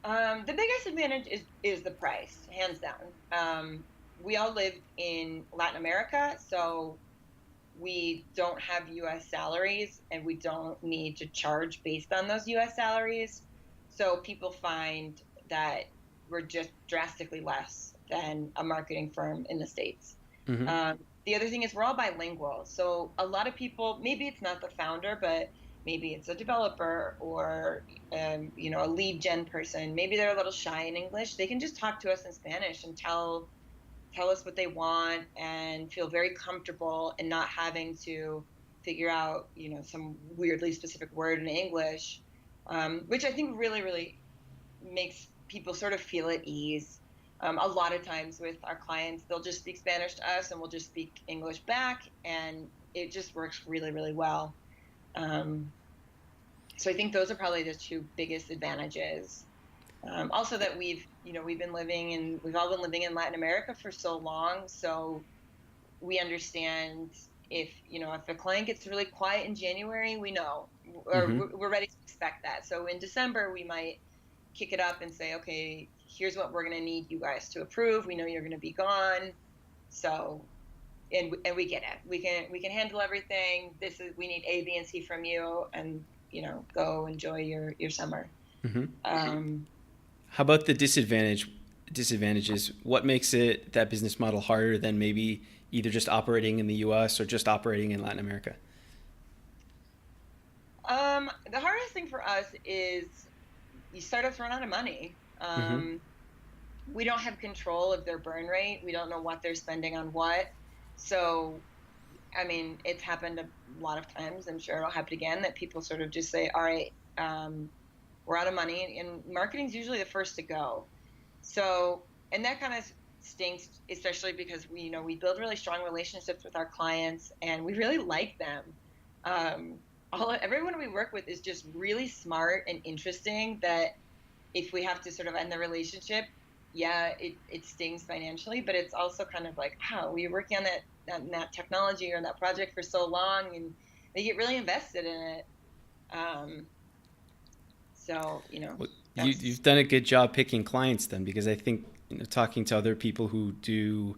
The biggest advantage is the price, hands down. We all live in Latin America, so we don't have U.S. salaries, and we don't need to charge based on those U.S. salaries. So people find that we're just drastically less than a marketing firm in the States. Mm-hmm. The other thing is we're all bilingual. So a lot of people, maybe it's not the founder, but maybe it's a developer or, a lead gen person. Maybe they're a little shy in English. They can just talk to us in Spanish and tell us what they want, and feel very comfortable in not having to figure out, some weirdly specific word in English, which I think really, really makes people sort of feel at ease. A lot of times with our clients, they'll just speak Spanish to us and we'll just speak English back, and it just works really, really well. So I think those are probably the two biggest advantages. Also that we've all been living in Latin America for so long, so we understand if a client gets really quiet in January, we know, or mm-hmm. we're ready to expect that. So in December, we might kick it up and say, okay, here's what we're going to need you guys to approve. We know you're going to be gone. So, and we get it. We can handle everything. We need A, B, and C from you, and, go enjoy your summer. Mm-hmm. How about the disadvantages? What makes that business model harder than maybe either just operating in the U.S. or just operating in Latin America? The hardest thing for us is startups run out of money. Mm-hmm. We don't have control of their burn rate. We don't know what they're spending on what. So, I mean, it's happened a lot of times. I'm sure it'll happen again that people sort of just say, all right, we're out of money. And marketing's usually the first to go. So, and that kind of stinks, especially because we build really strong relationships with our clients and we really like them. Everyone we work with is just really smart and interesting that if we have to sort of end the relationship, yeah, it stings financially, but it's also kind of like, wow, we were working on that technology or that project for so long, and they get really invested in it. So, well, you've done a good job picking clients then, because I think talking to other people who do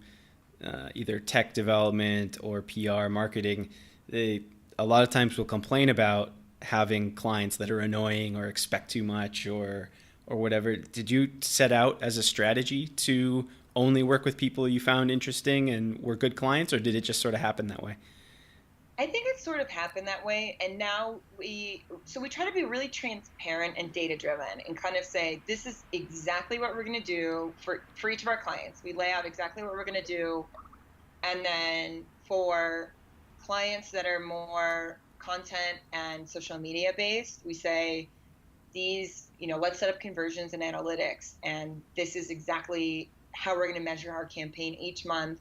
either tech development or PR marketing, they a lot of times will complain about having clients that are annoying or expect too much or whatever. Did you set out as a strategy to only work with people you found interesting and were good clients, or did it just sort of happen that way? I think it sort of happened that way. And now we try to be really transparent and data driven and kind of say, this is exactly what we're going to do for each of our clients. We lay out exactly what we're going to do. And then for clients that are more content and social media based, we say, let's set up conversions and analytics. And this is exactly how we're going to measure our campaign each month.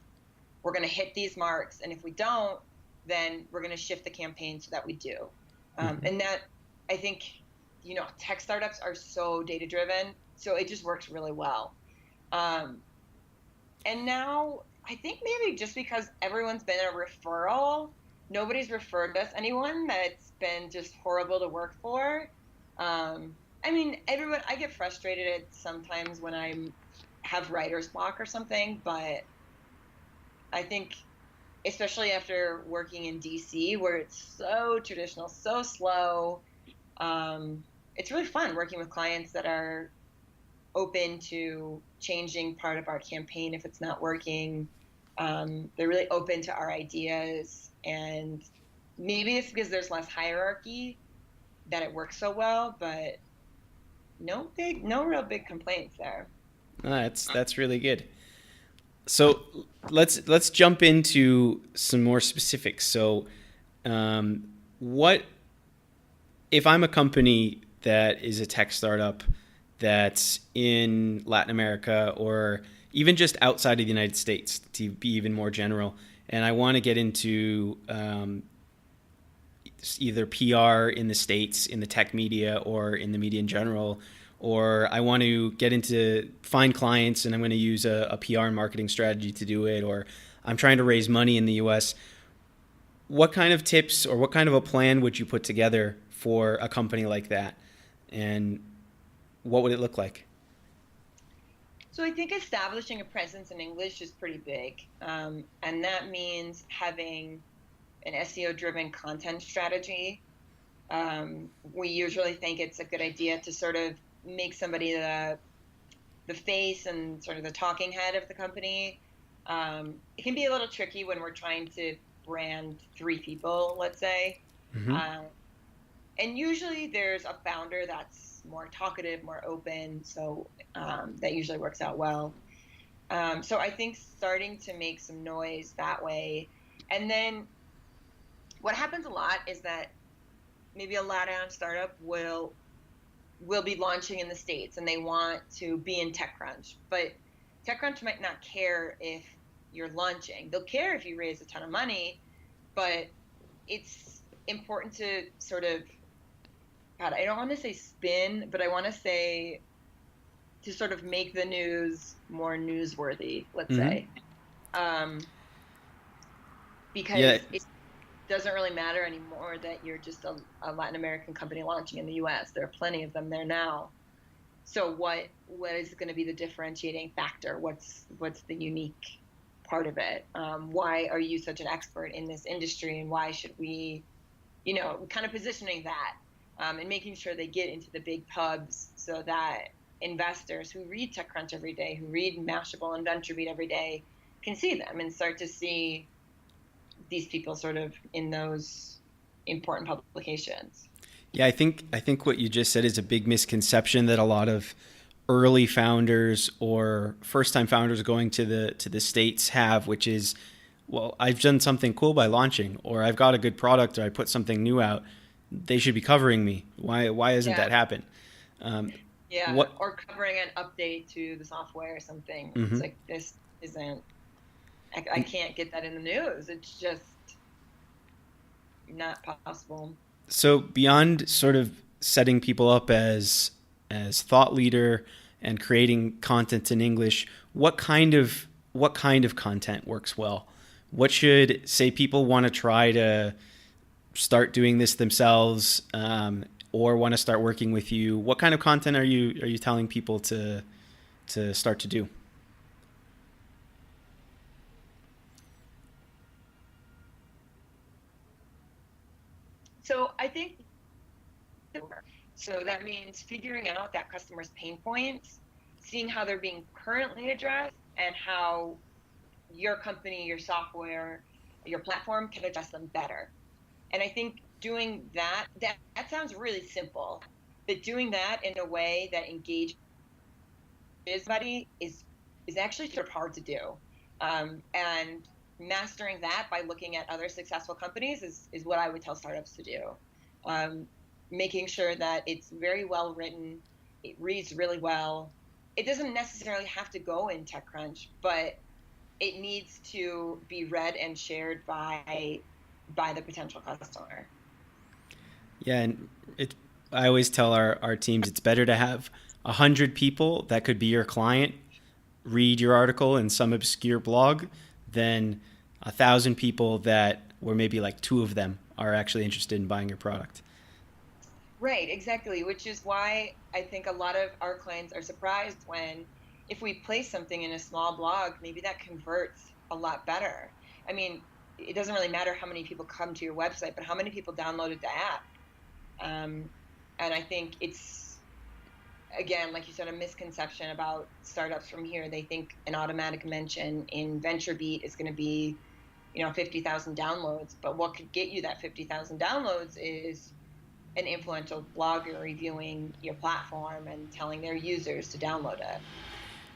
We're going to hit these marks. And if we don't, then we're going to shift the campaign so that we do. And that, I think, tech startups are so data driven. So it just works really well. And now I think maybe just because everyone's been a referral, nobody's referred us anyone that's been just horrible to work for. I mean, I get frustrated sometimes when I have writer's block or something, but I think especially after working in DC where it's so traditional, so slow, it's really fun working with clients that are open to changing part of our campaign if it's not working. They're really open to our ideas, and maybe it's because there's less hierarchy that it works so well, but no real big complaints there. That's really good. So let's jump into some more specifics. So, what if I'm a company that is a tech startup that's in Latin America or even just outside of the United States, to be even more general, and I want to get into either PR in the States, in the tech media, or in the media in general, or I want to find clients and I'm going to use a PR and marketing strategy to do it, or I'm trying to raise money in the US. What kind of tips or what kind of a plan would you put together for a company like that? And what would it look like? So I think establishing a presence in English is pretty big. And that means having an SEO-driven content strategy. We usually think it's a good idea to sort of make somebody the face and sort of the talking head of the company. It can be a little tricky when we're trying to brand 3 people, let's say. Mm-hmm. And usually there's a founder that's more talkative, more open, so that usually works out well. So I think starting to make some noise that way. And then what happens a lot is that maybe a Latam startup will be launching in the States and they want to be in TechCrunch, but TechCrunch might not care if you're launching. They'll care if you raise a ton of money, but it's important to sort of, God, I don't want to say spin, but I want to say to sort of make the news more newsworthy, let's say. Because it doesn't really matter anymore that you're just a Latin American company launching in the US. There are plenty of them there now. So what is going to be the differentiating factor? What's the unique part of it? Why are you such an expert in this industry, and why should we, kind of positioning that and making sure they get into the big pubs so that investors who read TechCrunch every day, who read Mashable and VentureBeat every day, can see them and start to see these people sort of in those important publications. Yeah, I think what you just said is a big misconception that a lot of early founders or first-time founders going to the States have, which is, well, I've done something cool by launching, or I've got a good product, or I put something new out. They should be covering me. Why isn't that happen? Or covering an update to the software or something. Mm-hmm. It's like, this isn't, I can't get that in the news. It's just not possible. So beyond sort of setting people up as thought leader and creating content in English, what kind of content works well? What should, say, people want to try to start doing this themselves, or want to start working with you? What kind of content are you telling people to start to do? So I think, so that means figuring out that customer's pain points, seeing how they're being currently addressed, and how your company, your software, your platform can address them better. And I think doing that sounds really simple, but doing that in a way that engages everybody is actually sort of hard to do. And mastering that by looking at other successful companies is what I would tell startups to do. Making sure that it's very well written, it reads really well. It doesn't necessarily have to go in TechCrunch, but it needs to be read and shared by the potential customer. Yeah, and I always tell our teams it's better to have 100 people that could be your client read your article in some obscure blog than 1,000 people where maybe like 2 of them are actually interested in buying your product. Right, exactly, which is why I think a lot of our clients are surprised when, if we place something in a small blog, maybe that converts a lot better. I mean, it doesn't really matter how many people come to your website, but how many people downloaded the app. And I think it's, again, like you said, a misconception about startups from here. They think an automatic mention in VentureBeat is going to be, 50,000 downloads. But what could get you that 50,000 downloads is an influential blogger reviewing your platform and telling their users to download it.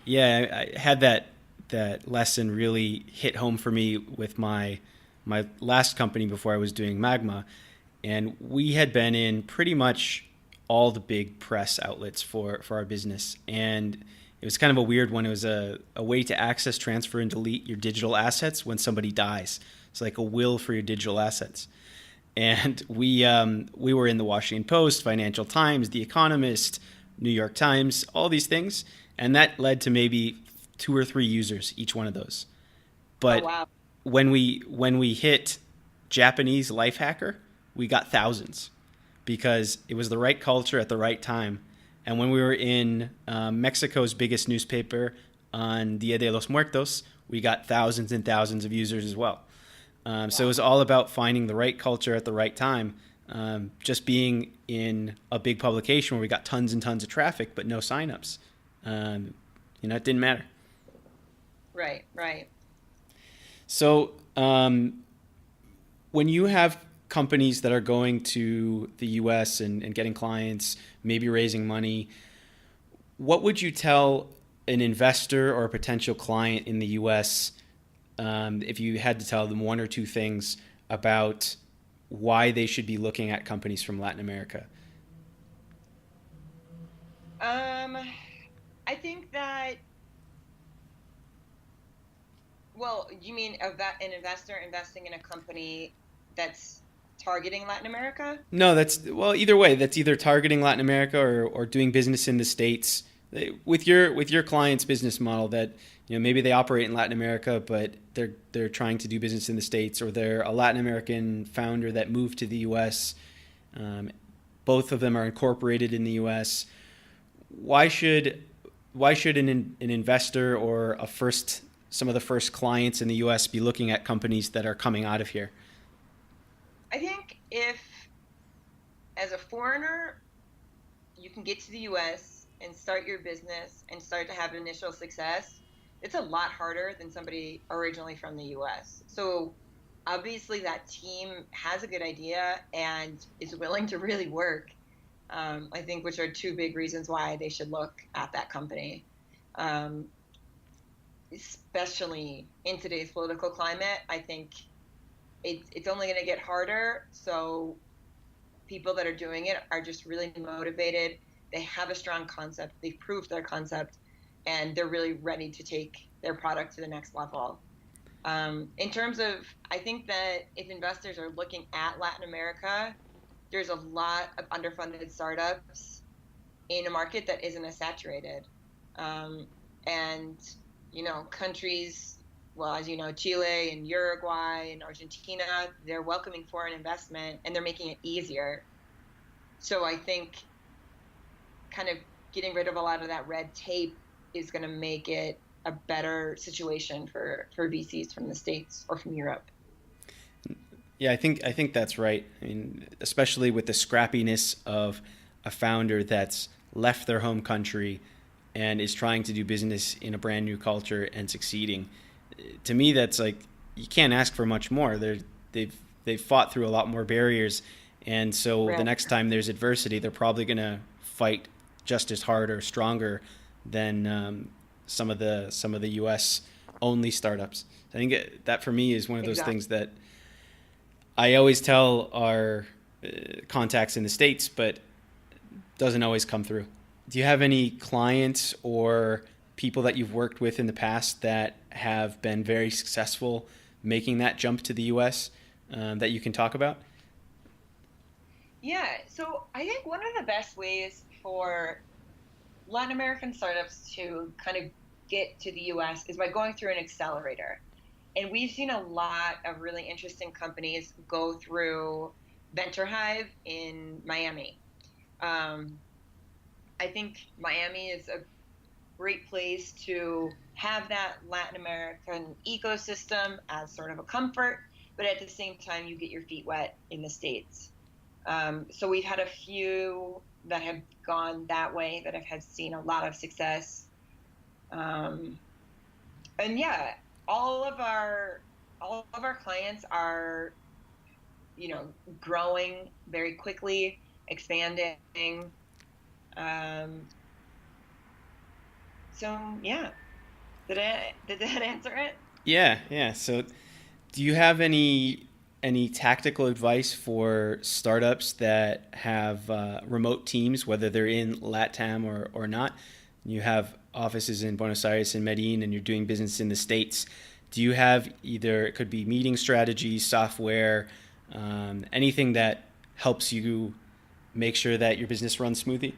Yeah, I had that lesson really hit home for me with my last company before I was doing Magma. And we had been in pretty much all the big press outlets for our business. And it was kind of a weird one. It was a way to access, transfer, and delete your digital assets when somebody dies. It's like a will for your digital assets. And we were in the Washington Post, Financial Times, The Economist, New York Times, all these things. And that led to maybe 2 or 3 users, each one of those. But when we hit Japanese life hacker, we got thousands because it was the right culture at the right time. And when we were in Mexico's biggest newspaper on Dia de los Muertos, we got thousands and thousands of users as well. So it was all about finding the right culture at the right time. Just being in a big publication where we got tons and tons of traffic, but no signups. It didn't matter. Right. So when you have companies that are going to the U.S. and getting clients, maybe raising money, what would you tell an investor or a potential client in the U.S. If you had to tell them 1 or 2 things about why they should be looking at companies from Latin America? I think that, well, you mean an investor investing in a company that's targeting Latin America? No, either way. That's either targeting Latin America or doing business in the States with your client's business model that, maybe they operate in Latin America, but they're trying to do business in the States, or they're a Latin American founder that moved to the U.S. Both of them are incorporated in the U.S. Why should an investor or some of the first clients in the U.S. be looking at companies that are coming out of here? I think if, as a foreigner, you can get to the U.S. and start your business and start to have initial success, it's a lot harder than somebody originally from the US. So obviously that team has a good idea and is willing to really work. I think, which are two big reasons why they should look at that company. Especially in today's political climate, I think it's only going to get harder. So people that are doing it are just really motivated. They have a strong concept. They've proved their concept, and they're really ready to take their product to the next level. In terms of, I think that if investors are looking at Latin America, there's a lot of underfunded startups in a market that isn't as saturated. And, countries, well, as you know, Chile and Uruguay and Argentina, they're welcoming foreign investment and they're making it easier. So I think kind of getting rid of a lot of that red tape is going to make it a better situation for VCs from the States or from Europe. Yeah, I think that's right. I mean, especially with the scrappiness of a founder that's left their home country and is trying to do business in a brand new culture and succeeding. To me, that's like, you can't ask for much more. They've fought through a lot more barriers, and so Right. The next time there's adversity, they're probably going to fight just as hard or stronger than some of the U.S. only startups. I think that for me is one of those Exactly. things that I always tell our contacts in the States, but doesn't always come through. Do you have any clients or people that you've worked with in the past that have been very successful making that jump to the U.S. That you can talk about? Yeah, so I think one of the best ways for Latin American startups to kind of get to the US is by going through an accelerator. And we've seen a lot of really interesting companies go through Venture Hive in Miami. I think Miami is a great place to have that Latin American ecosystem as sort of a comfort, but at the same time, you get your feet wet in the States. So we've had a few that have gone that way, that have seen a lot of success. And yeah, all of our clients are, growing very quickly, expanding. So yeah, did that answer it? Yeah. So, do you have any tactical advice for startups that have remote teams, whether they're in Latam or not? You have offices in Buenos Aires and Medellin, and you're doing business in the States. Do you have either, it could be meeting strategies, software, anything that helps you make sure that your business runs smoothly?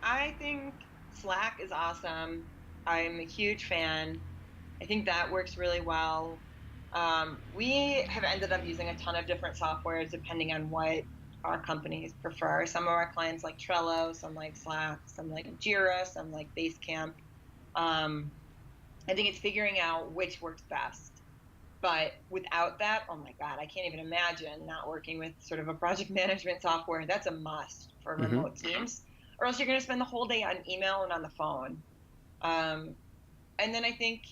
I think Slack is awesome. I'm a huge fan. I think that works really well. We have ended up using a ton of different softwares depending on what our companies prefer. Some of our clients like Trello, some like Slack, some like Jira, some like Basecamp. I think it's figuring out which works best. But without that, oh my God, I can't even imagine not working with sort of a project management software. That's a must for Mm-hmm. remote teams, or else you're going to spend the whole day on email and on the phone. Um, and then I think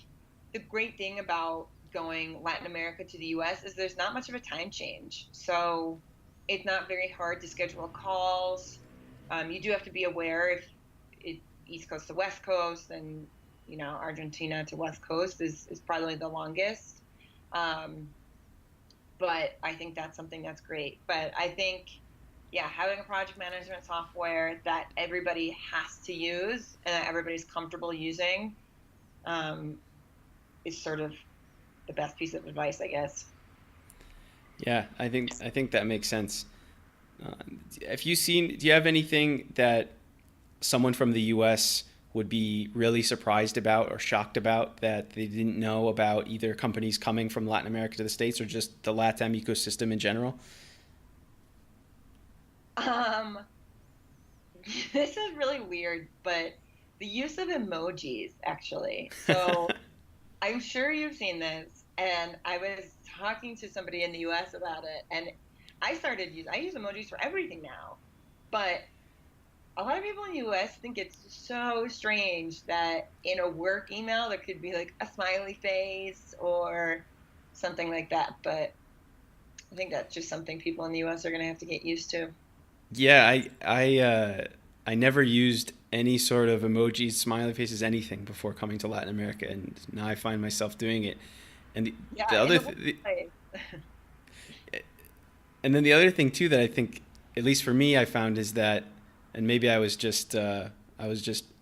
the great thing about going Latin America to the US is there's not much of a time change. So it's not very hard to schedule calls. You do have to be aware if East Coast to West Coast, and Argentina to West Coast is probably the longest. But I think that's something that's great. But I think, yeah, having a project management software that everybody has to use and that everybody's comfortable using is sort of the best piece of advice, I guess. Yeah, I think that makes sense. Do you have anything that someone from the U.S. would be really surprised about or shocked about that they didn't know about either companies coming from Latin America to the States or just the Latam ecosystem in general? Um, this is really weird, but the use of emojis, actually. So I'm sure you've seen this, and I was talking to somebody in the US about it, and I use emojis for everything now. But a lot of people in the US think it's so strange that in a work email there could be like a smiley face or something like that. But I think that's just something people in the US are going to have to get used to. Yeah, I never used any sort of emojis, smiley faces, anything before coming to Latin America, and now I find myself doing it. And the other and then the other thing too that I think, at least for me, I found is that, and maybe I was just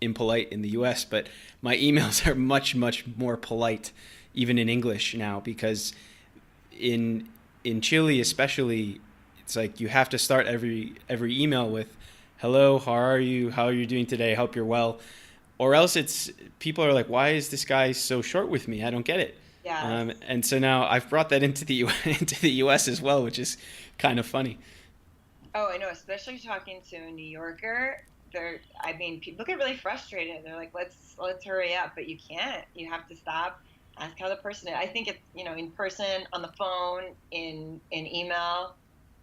impolite in the U.S., but my emails are much more polite, even in English now, because in Chile especially, it's like you have to start every email with, "Hello, how are you? How are you doing today? I hope you're well," or else it's people are like, "Why is this guy so short with me? I don't get it." Yeah. And so now I've brought that into the U.S. as well, which is kind of funny. Oh, I know, especially talking to a New Yorker. People get really frustrated. They're like, let's hurry up, but you can't. You have to stop, ask how the person is. I think it's, in person, on the phone, in email.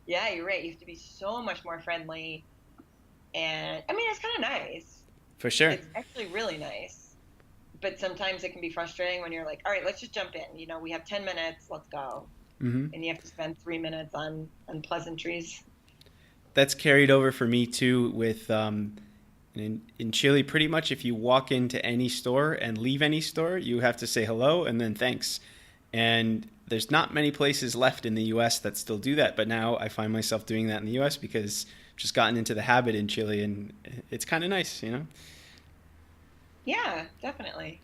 Yeah, you're right. You have to be so much more friendly. And I mean, it's kind of nice. For sure. It's actually really nice. But sometimes it can be frustrating when you're like, all right, let's just jump in. We have 10 minutes, let's go. Mm-hmm. And you have to spend 3 minutes on pleasantries. That's carried over for me too with in Chile. Pretty much if you walk into any store and leave any store, you have to say hello and then thanks. And there's not many places left in the US that still do that, but now I find myself doing that in the US because I've just gotten into the habit in Chile, and it's kind of nice, Yeah, definitely.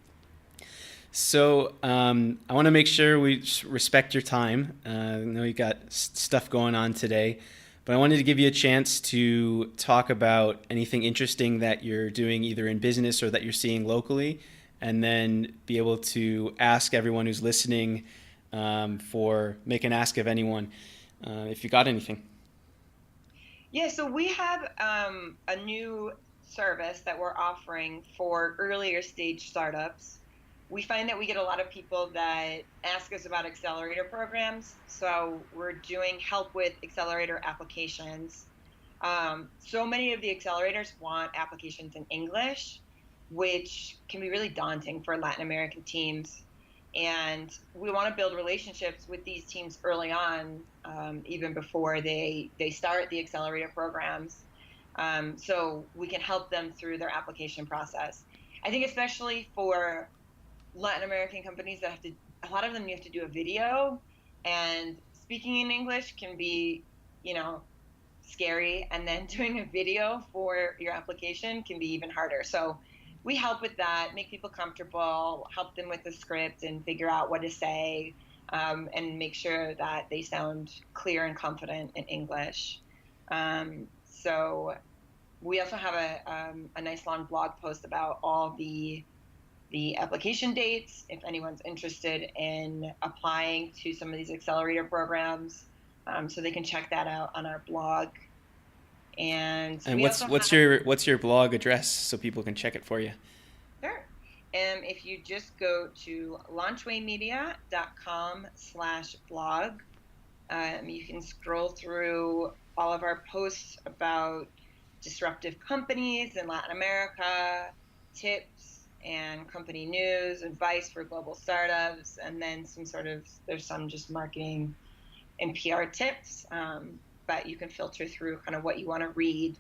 So I want to make sure we respect your time. I know you got stuff going on today, but I wanted to give you a chance to talk about anything interesting that you're doing either in business or that you're seeing locally, and then be able to ask everyone who's listening make an ask of anyone if you got anything. Yeah, so we have a new service that we're offering for earlier stage startups. We find that we get a lot of people that ask us about accelerator programs. So we're doing help with accelerator applications. So many of the accelerators want applications in English, which can be really daunting for Latin American teams. And we want to build relationships with these teams early on, even before they start the accelerator programs. So we can help them through their application process. I think especially for Latin American companies that a lot of them you have to do a video, and speaking in English can be, scary. And then doing a video for your application can be even harder. So we help with that, make people comfortable, help them with the script and figure out what to say, and make sure that they sound clear and confident in English. So we also have a nice long blog post about all the application dates if anyone's interested in applying to some of these accelerator programs. So they can check that out on our blog. And what's your blog address so people can check it for you? Sure. If you just go to launchwaymedia.com/blog, you can scroll through all of our posts about disruptive companies in Latin America, tips and company news, advice for global startups, and then there's some just marketing and PR tips. But you can filter through kind of what you want to read.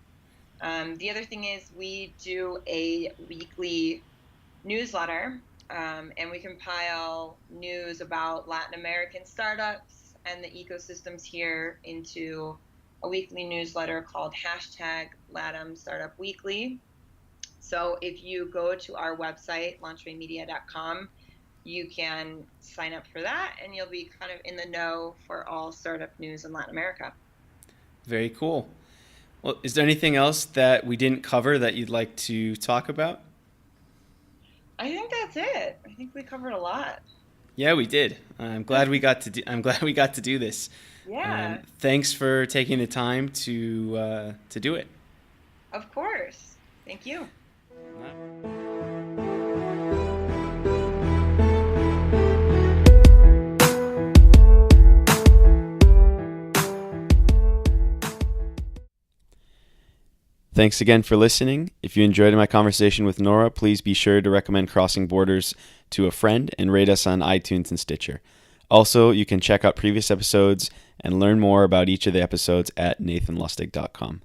The other thing is we do a weekly newsletter, and we compile news about Latin American startups and the ecosystems here into a weekly newsletter called #Latam Startup Weekly. So if you go to our website, launchwaymedia.com, you can sign up for that, and you'll be kind of in the know for all startup news in Latin America. Very cool. Well, is there anything else that we didn't cover that you'd like to talk about? I think that's it. I think we covered a lot. Yeah, we did. I'm glad we got to do this. Yeah. Thanks for taking the time to do it. Of course. Thank you. Thanks again for listening. If you enjoyed my conversation with Nora, please be sure to recommend Crossing Borders to a friend and rate us on iTunes and Stitcher. Also, you can check out previous episodes and learn more about each of the episodes at nathanlustig.com.